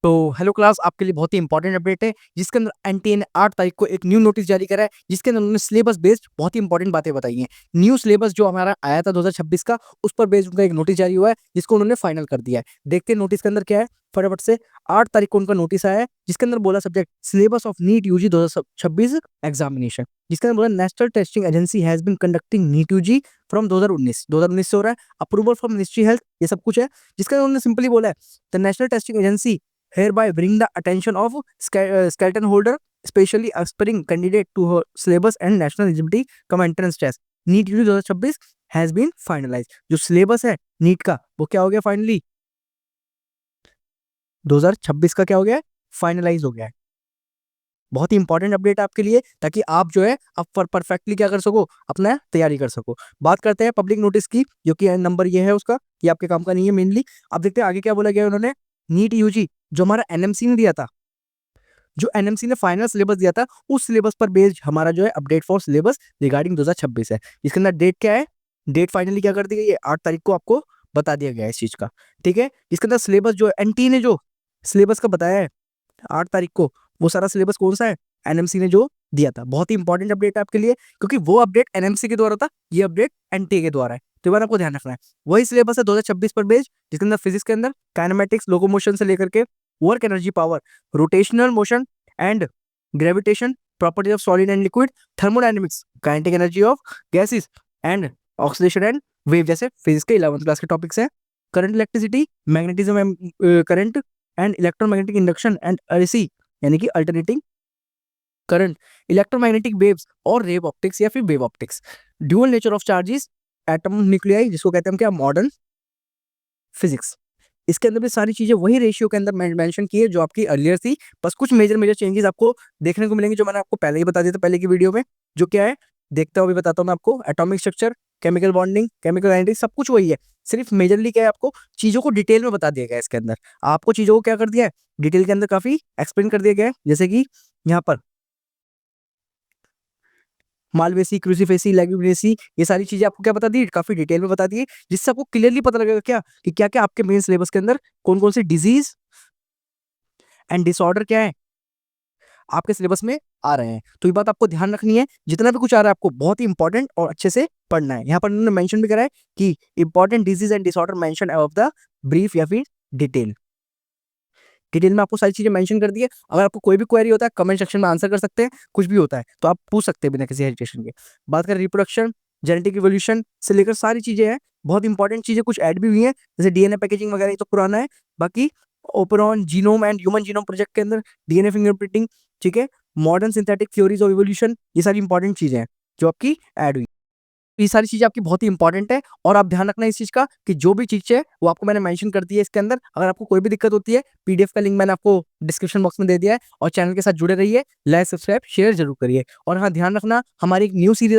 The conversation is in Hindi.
तो हेलो क्लास, आपके लिए बहुत ही इंपॉर्टेंट अपडेट है जिसके अंदर एनटीए ने 8 तारीख को एक न्यू नोटिस जारी करा है जिसके अंदर उन्होंने सिलेबस बेस्ड बहुत ही इंपॉर्टेंट बातें बताई हैं। न्यू सिलेबस जो हमारा आया था 2026 का, उस पर बेस्ड उनका एक नोटिस जारी हुआ है जिसको उन्होंने फाइनल कर दिया है। देखते हैं नोटिस के अंदर क्या है फटाफट से। 8 तारीख को उनका नोटिस आया है जिसके अंदर बोला subject syllabus of NEET UG 2026 examination, जिसके अंदर बोला national testing agency has been conducting NEET UG from 2019 से हो रहा है। अप्रूवल फ्रॉम मिनिस्ट्री हेल्थ, ये सब कुछ है। जिसके अंदर उन्होंने सिंपली बोला है the national testing agency hereby bring the attention of skeleton holder, especially aspiring candidate to her syllabus and national eligibility cum entrance test. NEET UG 2026 has been finalized। जो सिलेबस है नीट का वो क्या हो गया फाइनली, 2026 का क्या हो गया है, फाइनलाइज हो गया है। बहुत ही इंपॉर्टेंट अपडेट है आपके लिए, ताकि आप जो है आप परफेक्टली क्या कर सको, अपना तैयारी कर सको। बात करते हैं पब्लिक नोटिस की, जो कि नंबर ये है उसका, ये आपके काम का नहीं है मेनली। अब देखते हैं आगे क्या बोला गया उन्होंने। नीट यूजी जो हमारा एनएमसी ने दिया था, जो एनएमसी ने फाइनल सिलेबस दिया था, उस सिलेबस पर बेस्ड हमारा जो है अपडेट फॉर सिलेबस रिगार्डिंग 2026 है। इसके अंदर डेट क्या है, डेट फाइनली क्या कर दी गई है, 8 तारीख को आपको बता दिया गया है इस चीज का। ठीक है, इसके अंदर सिलेबस जो एनटी ने जो सिलेबस का बताया है 8 तारीख को, वो सारा सिलेबस कौन सा है, एनएमसी ने जो दिया था। बहुत ही इंपॉर्टेंट अपडेट है आपके लिए, क्योंकि वो अपडेट एनएमसी के द्वारा था, ये अपडेट एनटीए के द्वारा है। तो बार आपको ध्यान रखना है, वही सिलेबस है 2026 पर बेस्ड, जिसके अंदर फिजिक्स के अंदर काइनेमेटिक्स, लोकोमोशन से लेकर के work energy power, rotational motion and gravitation, property of solid and liquid, thermodynamics, kinetic energy of gases and oxidation and wave जैसे फिजिक्स के 11th क्लास के टॉपिक्स हैं। Current electricity, magnetism current and electromagnetic induction and AC यानी कि अल्टरनेटिंग करंट, इलेक्ट्रोमैग्नेटिक वेव्स और रेव ऑप्टिक्स या फिर wave optics, dual nature of charges, atom nuclei जिसको कहते हैं क्या, मॉडर्न फिजिक्स। इसके अंदर भी सारी चीजें वही रेशियो के अंदर मेंशन की है जो आपकी अर्लियर थी, बस कुछ मेजर मेजर चेंजेस आपको देखने को मिलेंगे जो मैंने आपको पहले ही बता दिया था पहले की वीडियो में। जो क्या है देखते हो, अभी बताता हूँ मैं आपको। Atomic structure, chemical bonding, chemical kinetics, सब कुछ वही है, सिर्फ मेजरली क्या है, आपको चीजों को डिटेल में बता दिया गया है। इसके अंदर आपको चीजों को क्या कर दिया है, डिटेल के अंदर काफी एक्सप्लेन कर दिया गया है। जैसे कि यहाँ पर मालवेसी, क्रूसीफेसी, लैग्यूमिनेसी, ये सारी चीजें आपको क्या बता दी, काफी डिटेल में बता दी, जिससे आपको क्लियरली पता लगेगा क्या कि क्या क्या आपके मेन सिलेबस के अंदर कौन कौन सी डिजीज एंड डिसऑर्डर क्या है आपके सिलेबस में आ रहे हैं। तो ये बात आपको ध्यान रखनी है, जितना भी कुछ आ रहा है आपको बहुत ही इंपॉर्टेंट और अच्छे से पढ़ना है। यहाँ पर उन्होंने मेंशन भी करा है कि important disease and disorder mention above the brief या फिर डिटेल। डिटेल में आपको सारी चीजें मेंशन कर दी है। अगर आपको कोई भी क्वेरी होता है कमेंट सेक्शन में आंसर कर सकते हैं, कुछ भी होता है तो आप पूछ सकते हैं बिना किसी हेजिटेशन के। बात करें रिप्रोडक्शन, जेनेटिक इवोल्यूशन से लेकर सारी चीजें हैं, बहुत इंपॉर्टेंट चीजें कुछ ऐड भी हुई हैं, जैसे डीएनए पैकेजिंग वगैरह, ये तो पुराना है। बाकी operon genome and human genome project के अंदर डीएनए फिंगरप्रिंटिंग, ठीक है, modern synthetic theories of evolution, ये सारी इंपॉर्टेंट चीजें हैं जो आपकी ऐड हुई। ये सारी चीजें आपकी बहुत ही इंपॉर्टेंट है, और आप ध्यान रखना इस चीज का कि जो भी चीज है वो आपको मैंने मेंशन कर दी है इसके अंदर। अगर आपको कोई भी दिक्कत होती है, पीडीएफ का लिंक मैंने आपको डिस्क्रिप्शन बॉक्स में दे दिया है, और चैनल के साथ जुड़े रहिए, लाइक सब्सक्राइब शेयर जरूर करिए। और हाँ, ध्यान रखना हमारी एक न्यू सीरीज